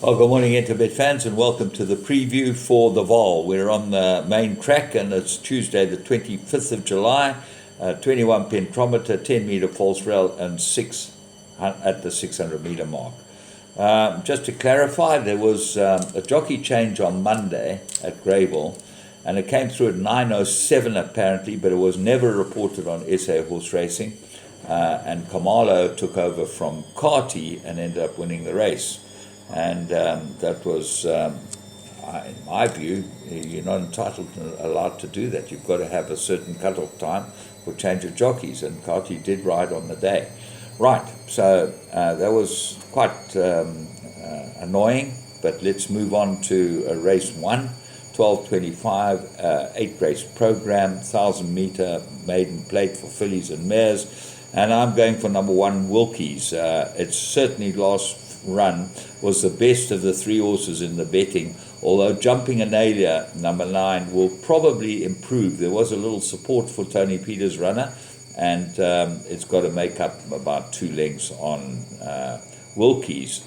Oh, good morning, Interbet fans, and welcome to the preview for the Vaal. We're on the main track, and it's Tuesday, the 25th of July, 21 pentometer, 10 meter false rail, and 6 at the 600 meter mark. Just to clarify, there was a jockey change on Monday at Vaal, and it came through at 9:07 apparently, but it was never reported on SA Horse Racing. And Kamalo took over from Carty and ended up winning the race. And that was, in my view, you're not allowed to do that. You've got to have a certain cut-off time for change of jockeys, and Carty did ride on the day. Right, so that was quite annoying, but let's move on to race 1, 12:25, 8-race program, 1,000 meter maiden plate for fillies and mares, and I'm going for number 1, Wilkies. It's certainly last run was the best of the 3 horses in the betting, although Jumping Analia, number 9, will probably improve. There was a little support for Tony Peters' runner, and it's got to make up about 2 lengths on Wilkies.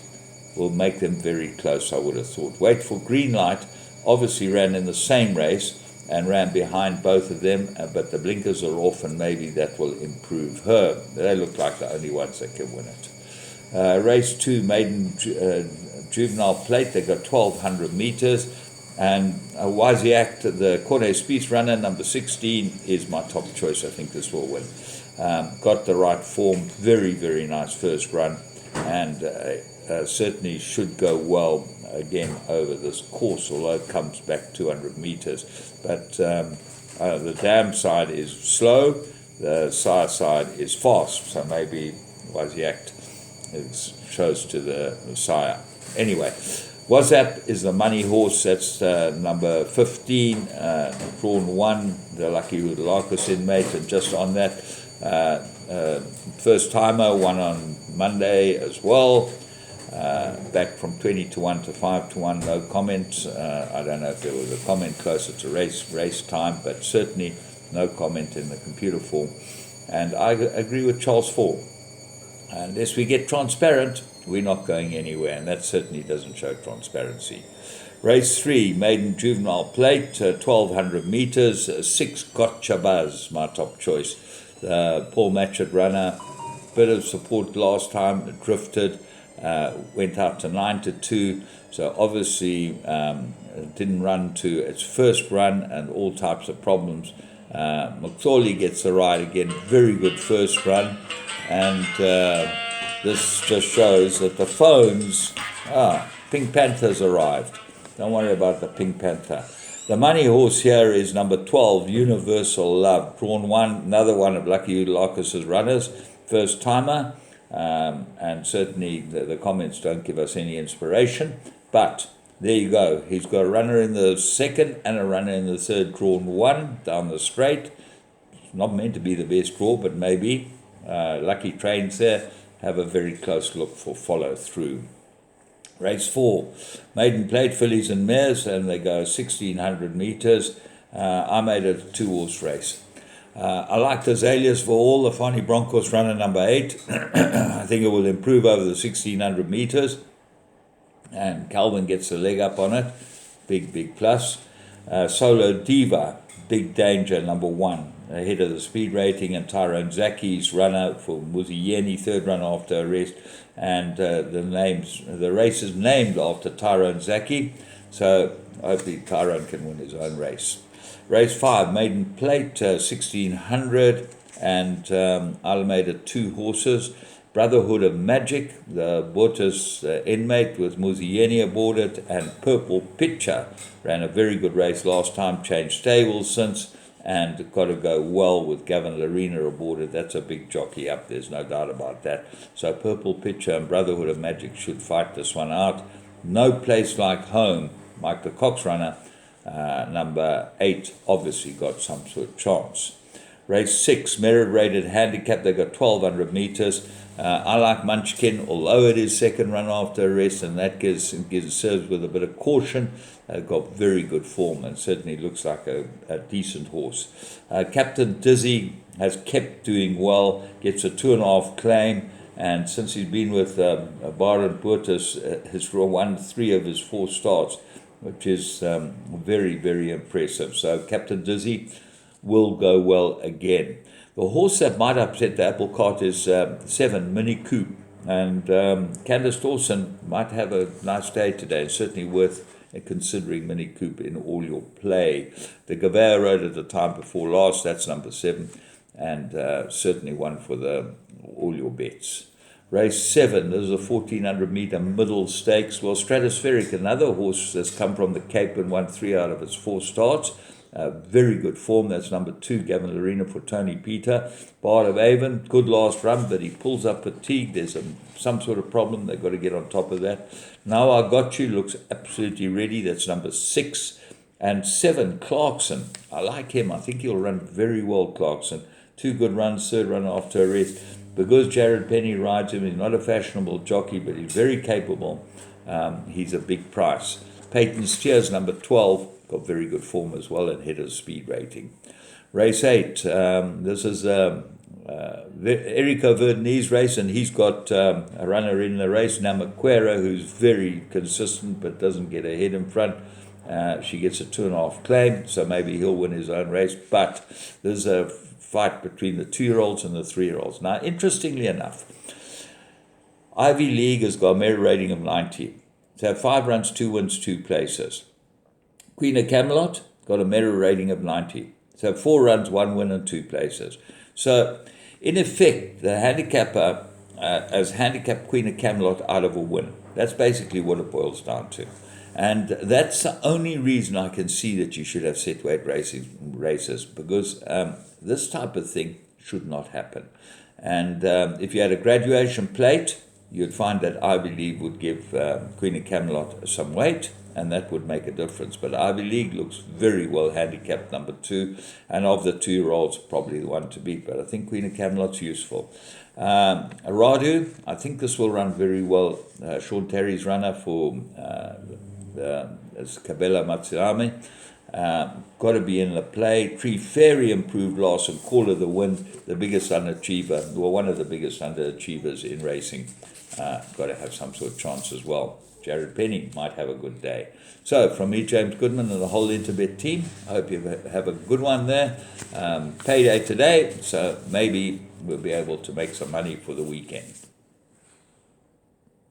Will make them very close, I would have thought. Wait for Green Light obviously ran in the same race and ran behind both of them, but the blinkers are off, and maybe that will improve her. They look like the only ones that can win it. Race 2, maiden juvenile plate, they got 1,200 meters, and Waziak, the Cornet Spies runner, number 16, is my top choice. I think this will win. Got the right form, very, very nice first run, and certainly should go well again over this course, although it comes back 200 meters. But the dam side is slow, the sire side is fast, so maybe Waziak shows to the sire. Anyway, WhatsApp is the money horse. That's number 15, drawn 1, the Lucky Larkus inmate, and just on that, first timer, won on Monday as well. Back from 20-1 to 5-1, no comment. I don't know if there was a comment closer to race time, but certainly no comment in the computer form. And I agree with Charles Fall. Unless we get transparent, we're not going anywhere, and that certainly doesn't show transparency. Race 3, maiden juvenile plate, 1,200 meters, 6 Gotcha Buzz, my top choice. Paul Matchett runner, bit of support last time, drifted, went out to 9-2, so obviously didn't run to its first run, and all types of problems. McThorley gets the ride again, very good first run, and this just shows that the phones, Pink Panther's arrived. Don't worry about the Pink Panther. The money horse here is number 12, Universal Love, drawn 1, another one of Lucky Larkus's runners, first timer, and certainly the comments don't give us any inspiration, but there you go. He's got a runner in the second and a runner in the third, drawn 1 down the straight. It's not meant to be the best draw, but maybe. Lucky Trains there have a very close look for follow through. Race 4, maiden plate fillies and mares, and they go 1,600 meters. I made it a 2-horse race. I like the Azaleas for all, the Fani Broncos runner number 8. I think it will improve over the 1,600 meters, and Calvin gets a leg up on it. Big plus. Solo Diva, big danger, number 1, ahead of the speed rating, and Tyrone Zaki's runner for Muzieni, third run after arrest, and the race is named after Tyrone Zaki, so hopefully Tyrone can win his own race. Race 5, maiden plate, 1,600, and I made it 2 horses. Brotherhood of Magic, the Botas inmate with Muzieni aboard it, and Purple Pitcher ran a very good race last time, changed stables since, and got to go well with Gavin Larena aboard it. That's a big jockey up, there's no doubt about that. So Purple Pitcher and Brotherhood of Magic should fight this one out. No Place Like Home, Mike the Cox runner, number 8, obviously got some sort of chance. Race 6, merit rated handicap, they got 1,200 meters. I like Munchkin, although it is second run after arrest, and that serves with a bit of caution. Got very good form and certainly looks like a decent horse. Captain Dizzy has kept doing well, gets a 2.5 claim, And since he's been with Baron Puertas, he's won 3 of his 4 starts, which is very, very impressive. So Captain Dizzy will go well again. The horse that might upset the apple cart is 7, Mini Coupe. And Candice Dawson might have a nice day today. It's certainly worth considering Mini Coupe in all your play. The Gavea Road at the time before last, that's number 7. And certainly one for all your bets. Race 7, this is a 1400-meter middle stakes. Well, Stratospheric, another horse that's come from the Cape and won 3 out of its 4 starts. Very good form. That's number 2, Gavin Lorena for Tony Peter. Bard of Avon, good last run, but he pulls up fatigue. There's some sort of problem. They've got to get on top of that. Now I Got You looks absolutely ready. That's number 6. And 7, Clarkson. I like him. I think he'll run very well, Clarkson. 2 good runs, 3rd run after a rest. Because Jared Penny rides him, he's not a fashionable jockey, but he's very capable. He's a big price. Peyton Steers, number 12, got very good form as well and header's speed rating. Race 8, this is Erico Verdonese race, and he's got a runner in the race, Namaquera, who's very consistent but doesn't get ahead in front. She gets a 2.5 claim, so maybe he'll win his own race. But there's a fight between the 2-year-olds and the 3-year-olds. Now, interestingly enough, Ivy League has got a merit rating of 90. So 5 runs, 2 wins, 2 places. Queen of Camelot got a merit rating of 90. So 4 runs, 1 win and 2 places. So in effect, the handicapper has handicapped Queen of Camelot out of a win. That's basically what it boils down to. And that's the only reason I can see that you should have set weight races, because this type of thing should not happen. And if you had a graduation plate, you'd find that Ivy League would give Queen of Camelot some weight, and that would make a difference. But Ivy League looks very well handicapped, number 2, and of the 2-year-olds, probably the one to beat. But I think Queen of Camelot's useful. Radu, I think this will run very well. Sean Terry's runner for Kabela Matsurami. Got to be in the play. Tree Fairy improved last and Call of the Wind, the biggest underachiever, well, one of the biggest underachievers in racing. Got to have some sort of chance as well. Jared Penny might have a good day. So, from me, James Goodman, and the whole Interbet team, I hope you have a good one there. Payday today, so maybe we'll be able to make some money for the weekend.